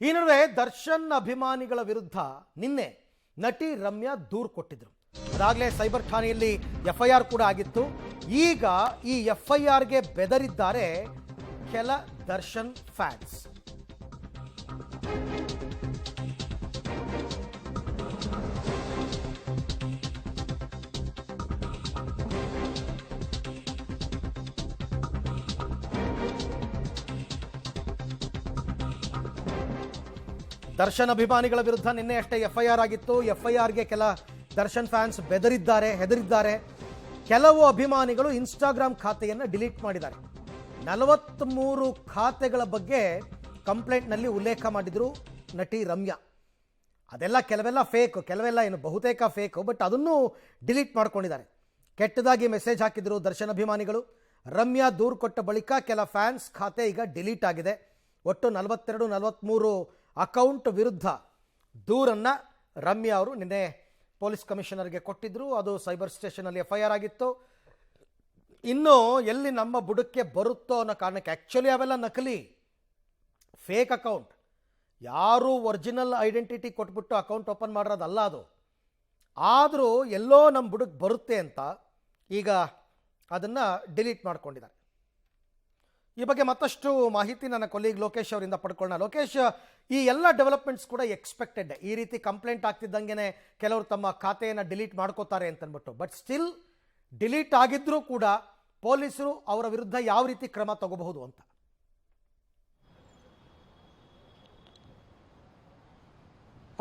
ಈ ನಡುವೆ ದರ್ಶನ್ ಅಭಿಮಾನಿಗಳ ವಿರುದ್ಧ ನಿನ್ನೆ ನಟಿ ರಮ್ಯಾ ದೂರು ಕೊಟ್ಟಿದ್ರು. ಅದಾಗಲೇ ಸೈಬರ್ ಠಾಣೆಯಲ್ಲಿ ಎಫ್ಐಆರ್ ಕೂಡ ಆಗಿತ್ತು. ಈಗ ಈ ಎಫ್ಐಆರ್ಗೆ ಬೆದರಿದ್ದಾರೆ ಕೆಲ ದರ್ಶನ್ ಫ್ಯಾನ್ಸ್. ದರ್ಶನ್ ಅಭಿಮಾನಿಗಳ ವಿರುದ್ಧ ನಿನ್ನೆ ಅಷ್ಟೇ ಎಫ್ಐಆರ್ ಆಗಿತ್ತು. ಎಫ್ಐಆರ್ಗೆ ಕೆಲ ದರ್ಶನ್ ಫ್ಯಾನ್ಸ್ ಹೆದರಿದ್ದಾರೆ. ಕೆಲವು ಅಭಿಮಾನಿಗಳು ಇನ್ಸ್ಟಾಗ್ರಾಮ್ ಖಾತೆಯನ್ನು ಡಿಲೀಟ್ ಮಾಡಿದ್ದಾರೆ. 43 ಖಾತೆಗಳ ಬಗ್ಗೆ ಕಂಪ್ಲೇಂಟ್ನಲ್ಲಿ ಉಲ್ಲೇಖ ಮಾಡಿದ್ರು ನಟಿ ರಮ್ಯಾ. ಅದೆಲ್ಲ ಕೆಲವೆಲ್ಲ ಫೇಕ್, ಕೆಲವೆಲ್ಲ ಏನು ಬಹುತೇಕ ಫೇಕ್, ಬಟ್ ಅದನ್ನು ಡಿಲೀಟ್ ಮಾಡ್ಕೊಂಡಿದ್ದಾರೆ. ಕೆಟ್ಟದಾಗಿ ಮೆಸೇಜ್ ಹಾಕಿದ್ರು ದರ್ಶನ್ ಅಭಿಮಾನಿಗಳು. ರಮ್ಯಾ ದೂರು ಕೊಟ್ಟ ಬಳಿಕ ಕೆಲ ಫ್ಯಾನ್ಸ್ ಖಾತೆ ಈಗ ಡಿಲೀಟ್ ಆಗಿದೆ. ಒಟ್ಟು 43 ಅಕೌಂಟ್ ವಿರುದ್ಧ ದೂರನ್ನು ರಮ್ಯಾ ಅವರು ನಿನ್ನೆ ಪೊಲೀಸ್ ಕಮಿಷನರ್ಗೆ ಕೊಟ್ಟಿದ್ರು. ಅದು ಸೈಬರ್ ಸ್ಟೇಷನಲ್ಲಿ ಎಫ್ಐಆರ್ ಆಗಿತ್ತು. ಇನ್ನು ಎಲ್ಲಿ ನಮ್ಮ ಬುಡಕ್ಕೆ ಬರುತ್ತೋ ಅನ್ನೋ ಕಾರಣಕ್ಕೆ, ಆ್ಯಕ್ಚುಲಿ ಅವೆಲ್ಲ ನಕಲಿ ಫೇಕ್ ಅಕೌಂಟ್, ಯಾರು ಒರಿಜಿನಲ್ ಐಡೆಂಟಿಟಿ ಕೊಟ್ಬಿಟ್ಟು ಅಕೌಂಟ್ ಓಪನ್ ಮಾಡಿರೋದಲ್ಲ ಅದು. ಆದರೂ ಎಲ್ಲೋ ನಮ್ಮ ಬುಡಕ್ಕೆ ಬರುತ್ತೆ ಅಂತ ಈಗ ಅದನ್ನು ಡಿಲೀಟ್ ಮಾಡ್ಕೊಂಡಿದ್ದಾರೆ. ಈ ಬಗ್ಗೆ ಮತ್ತಷ್ಟು ಮಾಹಿತಿ ನನ್ನ ಕೊಲೀಗ್ ಲೋಕೇಶ್ ಅವರಿಂದ ಪಡ್ಕೊಳ್ಳೋಣ. ಲೋಕೇಶ್, ಈ ಎಲ್ಲ ಡೆವಲಪ್ಮೆಂಟ್ಸ್ ಕೂಡ ಎಕ್ಸ್ಪೆಕ್ಟೆಡ್. ಈ ರೀತಿ ಕಂಪ್ಲೇಂಟ್ ಆಗ್ತಿದ್ದಂಗೆ ಕೆಲವರು ತಮ್ಮ ಖಾತೆಯನ್ನು ಡಿಲೀಟ್ ಮಾಡ್ಕೋತಾರೆ ಅಂತಂದ್ಬಿಟ್ಟು, ಬಟ್ ಸ್ಟಿಲ್ ಡಿಲೀಟ್ ಆಗಿದ್ರೂ ಕೂಡ ಪೊಲೀಸರು ಅವರ ವಿರುದ್ಧ ಯಾವ ರೀತಿ ಕ್ರಮ ತಗೋಬಹುದು ಅಂತ.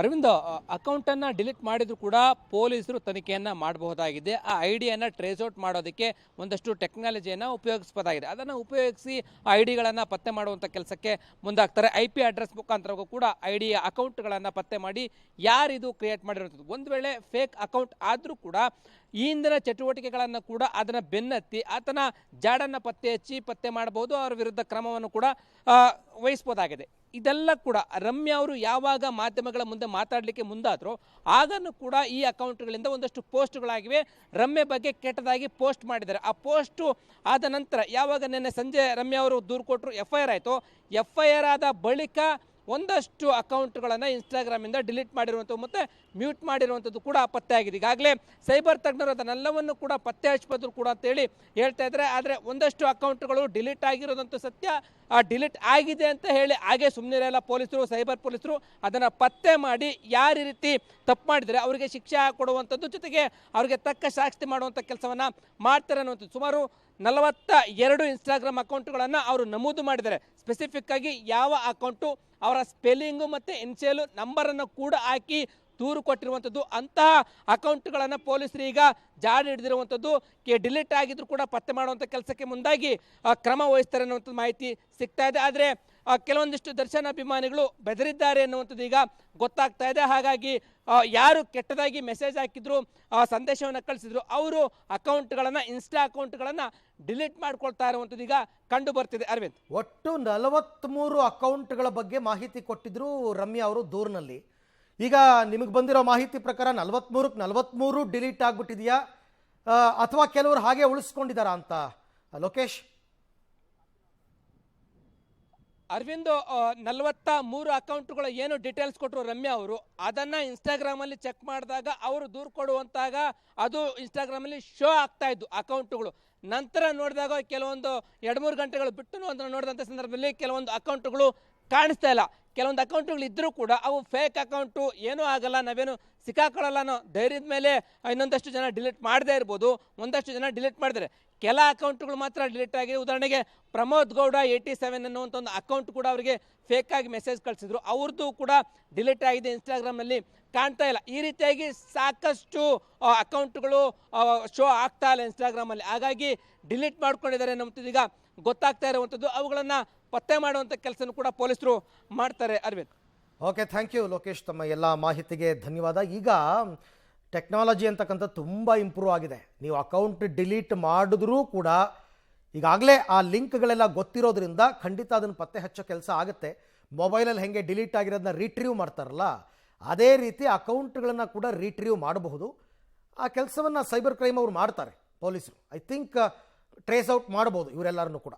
ಅರವಿಂದ್, ಅಕೌಂಟನ್ನು ಡಿಲೀಟ್ ಮಾಡಿದ್ರು ಕೂಡ ಪೊಲೀಸರು ತನಿಖೆಯನ್ನು ಮಾಡಬಹುದಾಗಿದೆ. ಆ ಐಡಿಯನ್ನು ಟ್ರೇಸ್ ಔಟ್ ಮಾಡೋದಕ್ಕೆ ಒಂದಷ್ಟು ಟೆಕ್ನಾಲಜಿಯನ್ನು ಉಪಯೋಗಿಸಬಹುದಾಗಿದೆ. ಅದನ್ನು ಉಪಯೋಗಿಸಿ ಆ ಐಡಿಗಳನ್ನು ಪತ್ತೆ ಮಾಡುವಂಥ ಕೆಲಸಕ್ಕೆ ಮುಂದಾಗ್ತಾರೆ. IP ಅಡ್ರೆಸ್ ಮುಖಾಂತರವೂ ಕೂಡ ಐಡಿಯ ಅಕೌಂಟ್ಗಳನ್ನು ಪತ್ತೆ ಮಾಡಿ ಯಾರಿದು ಕ್ರಿಯೇಟ್ ಮಾಡಿರುವಂಥದ್ದು. ಒಂದು ವೇಳೆ ಫೇಕ್ ಅಕೌಂಟ್ ಆದರೂ ಕೂಡ ಈ ಹಿಂದಿನ ಚಟುವಟಿಕೆಗಳನ್ನು ಕೂಡ ಅದನ್ನು ಬೆನ್ನತ್ತಿ ಆತನ ಜಾಡನ್ನು ಪತ್ತೆ ಮಾಡಬಹುದು. ಅವರ ವಿರುದ್ಧ ಕ್ರಮವನ್ನು ಕೂಡ ವಹಿಸಬಹುದಾಗಿದೆ. ಇದೆಲ್ಲ ಕೂಡ ರಮ್ಯಾ ಅವರು ಯಾವಾಗ ಮಾಧ್ಯಮಗಳ ಮುಂದೆ ಮಾತಾಡಲಿಕ್ಕೆ ಮುಂದಾದರೂ ಆಗನೂ ಕೂಡ ಈ ಅಕೌಂಟ್ಗಳಿಂದ ಒಂದಷ್ಟು ಪೋಸ್ಟ್ಗಳಾಗಿವೆ. ರಮ್ಯಾ ಬಗ್ಗೆ ಕೆಟ್ಟದಾಗಿ ಪೋಸ್ಟ್ ಮಾಡಿದ್ದಾರೆ. ಆ ಪೋಸ್ಟು ಆದ ನಂತರ ಯಾವಾಗ ನಿನ್ನೆ ಸಂಜೆ ರಮ್ಯಾ ಅವರು ದೂರು ಕೊಟ್ಟರು, FIR ಆಯಿತು. FIR ಆದ ಬಳಿಕ ಒಂದಷ್ಟು ಅಕೌಂಟ್ಗಳನ್ನು ಇನ್ಸ್ಟಾಗ್ರಾಮಿಂದ ಡಿಲೀಟ್ ಮಾಡಿರುವಂಥದ್ದು ಮತ್ತು ಮ್ಯೂಟ್ ಮಾಡಿರುವಂಥದ್ದು ಕೂಡ ಪತ್ತೆ ಆಗಿದೆ. ಈಗಾಗಲೇ ಸೈಬರ್ ತಜ್ಞರು ಅದನ್ನೆಲ್ಲವನ್ನು ಕೂಡ ಪತ್ತೆ ಹಚ್ಚಬಹುದು ಕೂಡ ಅಂತೇಳಿ ಹೇಳ್ತಾ ಇದ್ದಾರೆ. ಆದರೆ ಒಂದಷ್ಟು ಅಕೌಂಟ್ಗಳು ಡಿಲೀಟ್ ಆಗಿರೋದಂತೂ ಸತ್ಯ. ಆ ಡಿಲೀಟ್ ಆಗಿದೆ ಅಂತ ಹೇಳಿ ಹಾಗೆ ಸುಮ್ಮನಿರಲ್ಲ ಪೊಲೀಸರು, ಸೈಬರ್ ಪೊಲೀಸರು ಅದನ್ನು ಪತ್ತೆ ಮಾಡಿ ಯಾರ ರೀತಿ ತಪ್ಪು ಮಾಡಿದರೆ ಅವರಿಗೆ ಶಿಕ್ಷೆ ಕೊಡುವಂಥದ್ದು, ಜೊತೆಗೆ ಅವರಿಗೆ ತಕ್ಕ ಶಾಸ್ತಿ ಮಾಡುವಂಥ ಕೆಲಸವನ್ನು ಮಾಡ್ತಾರೆ ಅನ್ನುವಂಥದ್ದು. ಸುಮಾರು 42 ಇನ್ಸ್ಟಾಗ್ರಾಮ್ ಅಕೌಂಟ್ಗಳನ್ನು ಅವರು ನಮೂದು ಮಾಡಿದ್ದಾರೆ. ಸ್ಪೆಸಿಫಿಕ್ ಆಗಿ ಯಾವ ಅಕೌಂಟು, ಅವರ ಸ್ಪೆಲ್ಲಿಂಗು ಮತ್ತು ಇನ್ಷಿಯಲ್ ನಂಬರನ್ನು ಕೂಡ ಹಾಕಿ ದೂರು ಕೊಟ್ಟಿರುವಂಥದ್ದು. ಅಂತಹ ಅಕೌಂಟ್ಗಳನ್ನು ಪೊಲೀಸರು ಈಗ ಜಾಡಿ ಹಿಡಿದಿರುವಂಥದ್ದು. ಡಿಲೀಟ್ ಆಗಿದ್ರು ಕೂಡ ಪತ್ತೆ ಮಾಡುವಂಥ ಕೆಲಸಕ್ಕೆ ಮುಂದಾಗಿ ಕ್ರಮ ವಹಿಸ್ತಾರೆ ಅನ್ನುವಂಥದ್ದು ಮಾಹಿತಿ ಸಿಗ್ತಾ ಇದೆ. ಆದರೆ ಕೆಲವೊಂದಿಷ್ಟು ದರ್ಶನ್ ಅಭಿಮಾನಿಗಳು ಬೆದರಿದ್ದಾರೆ ಅನ್ನುವಂಥದ್ದು ಈಗ ಗೊತ್ತಾಗ್ತಾ ಇದೆ. ಹಾಗಾಗಿ ಯಾರು ಕೆಟ್ಟದಾಗಿ ಮೆಸೇಜ್ ಹಾಕಿದ್ರು, ಸಂದೇಶವನ್ನು ಕಳಿಸಿದ್ರು, ಅವರು ಅಕೌಂಟ್ಗಳನ್ನು, ಇನ್ಸ್ಟಾ ಅಕೌಂಟ್ಗಳನ್ನು ಡಿಲೀಟ್ ಮಾಡ್ಕೊಳ್ತಾ ಇರುವಂಥದ್ದು ಈಗ ಕಂಡು ಬರ್ತಿದೆ. ಅರವಿಂದ್, ಒಟ್ಟು 43 ಅಕೌಂಟ್ಗಳ ಬಗ್ಗೆ ಮಾಹಿತಿ ಕೊಟ್ಟಿದ್ರು ರಮ್ಯಾ ಅವರು ದೂರಿನಲ್ಲಿ. ಈಗ ನಿಮಗೆ ಬಂದಿರೋ ಮಾಹಿತಿ ಪ್ರಕಾರ 43 ಡಿಲೀಟ್ ಆಗ್ಬಿಟ್ಟಿದೆಯಾ ಅಥವಾ ಕೆಲವರು ಹಾಗೆ ಉಳಿಸ್ಕೊಂಡಿದ್ದಾರಾ ಅಂತ ಲೋಕೇಶ್? ಅರವಿಂದ್, 43 ಅಕೌಂಟ್ಗಳು ಏನು ಡೀಟೇಲ್ಸ್ ಕೊಟ್ಟರು ರಮ್ಯಾ ಅವರು, ಅದನ್ನು ಇನ್ಸ್ಟಾಗ್ರಾಮಲ್ಲಿ ಚೆಕ್ ಮಾಡಿದಾಗ ಅವರು ದೂರು ಕೊಡುವಂತಾಗ ಅದು ಇನ್ಸ್ಟಾಗ್ರಾಮಲ್ಲಿ ಶೋ ಆಗ್ತಾ ಇದ್ದು ಅಕೌಂಟ್ಗಳು. ನಂತರ ನೋಡಿದಾಗ ಕೆಲವೊಂದು 2-3 ಗಂಟೆಗಳು ಬಿಟ್ಟು ನೋಡಿದಂಥ ಸಂದರ್ಭದಲ್ಲಿ ಕೆಲವೊಂದು ಅಕೌಂಟ್ಗಳು ಕಾಣಿಸ್ತಾ ಇಲ್ಲ. ಕೆಲವೊಂದು ಅಕೌಂಟ್ಗಳು ಇದ್ದರೂ ಕೂಡ ಅವು ಫೇಕ್ ಅಕೌಂಟು, ಏನೂ ಆಗಲ್ಲ, ನಾವೇನು ಸಿಕ್ಕಾಕೊಳ್ಳಲ್ಲ ಅನ್ನೋ ಧೈರ್ಯದ ಮೇಲೆ ಇನ್ನೊಂದಷ್ಟು ಜನ ಡಿಲೀಟ್ ಮಾಡದೇ ಇರ್ಬೋದು. ಒಂದಷ್ಟು ಜನ ಡಿಲೀಟ್ ಮಾಡಿದ್ದಾರೆ. ಕೆಲ ಅಕೌಂಟ್ಗಳು ಮಾತ್ರ ಡಿಲೀಟ್ ಆಗಿದೆ. ಉದಾಹರಣೆಗೆ ಪ್ರಮೋದ್ ಗೌಡ 87 ಅನ್ನುವಂಥ ಒಂದು ಅಕೌಂಟ್ ಕೂಡ ಅವರಿಗೆ ಫೇಕಾಗಿ ಮೆಸೇಜ್ ಕಳಿಸಿದ್ರು, ಅವ್ರದ್ದು ಕೂಡ ಡಿಲೀಟ್ ಆಗಿದೆ, ಇನ್ಸ್ಟಾಗ್ರಾಮ್ನಲ್ಲಿ ಕಾಣ್ತಾ ಇಲ್ಲ. ಈ ರೀತಿಯಾಗಿ ಸಾಕಷ್ಟು ಅಕೌಂಟ್ಗಳು ಶೋ ಆಗ್ತಾ ಇಲ್ಲ ಇನ್ಸ್ಟಾಗ್ರಾಮಲ್ಲಿ. ಹಾಗಾಗಿ ಡಿಲೀಟ್ ಮಾಡ್ಕೊಂಡಿದ್ದಾರೆ ಅನ್ನೋಂಥದ್ದು ಈಗ ಗೊತ್ತಾಗ್ತಾ ಇರುವಂಥದ್ದು. ಅವುಗಳನ್ನು ಪತ್ತೆ ಮಾಡುವಂಥ ಕೆಲಸನೂ ಕೂಡ ಪೊಲೀಸರು ಮಾಡ್ತಾರೆ. Arvind, okay, thank you Lokesh, ತಮ್ಮ ಎಲ್ಲ ಮಾಹಿತಿಗೆ ಧನ್ಯವಾದ. ಈಗ ಟೆಕ್ನಾಲಜಿ ಅಂತಕ್ಕಂಥದ್ದು ತುಂಬ ಇಂಪ್ರೂವ್ ಆಗಿದೆ. ನೀವು ಅಕೌಂಟ್ ಡಿಲೀಟ್ ಮಾಡಿದ್ರೂ ಕೂಡ ಈಗಾಗಲೇ ಆ ಲಿಂಕ್ಗಳೆಲ್ಲ ಗೊತ್ತಿರೋದ್ರಿಂದ ಖಂಡಿತ ಅದನ್ನು ಪತ್ತೆ ಹಚ್ಚೋ ಕೆಲಸ ಆಗುತ್ತೆ. ಮೊಬೈಲಲ್ಲಿ ಹೆಂಗೆ ಡಿಲೀಟ್ ಆಗಿರೋದನ್ನ ರೀಟ್ರೀವ್ ಮಾಡ್ತಾರಲ್ಲ, ಅದೇ ರೀತಿ ಅಕೌಂಟ್ಗಳನ್ನು ಕೂಡ ರೀಟ್ರೀವ್ ಮಾಡಬಹುದು. ಆ ಕೆಲಸವನ್ನು ಸೈಬರ್ ಕ್ರೈಮ್ ಅವರು ಮಾಡ್ತಾರೆ ಪೊಲೀಸರು. ಐ ಥಿಂಕ್ ಟ್ರೇಸ್ ಔಟ್ ಮಾಡ್ಬೋದು ಇವರೆಲ್ಲರನ್ನೂ ಕೂಡ.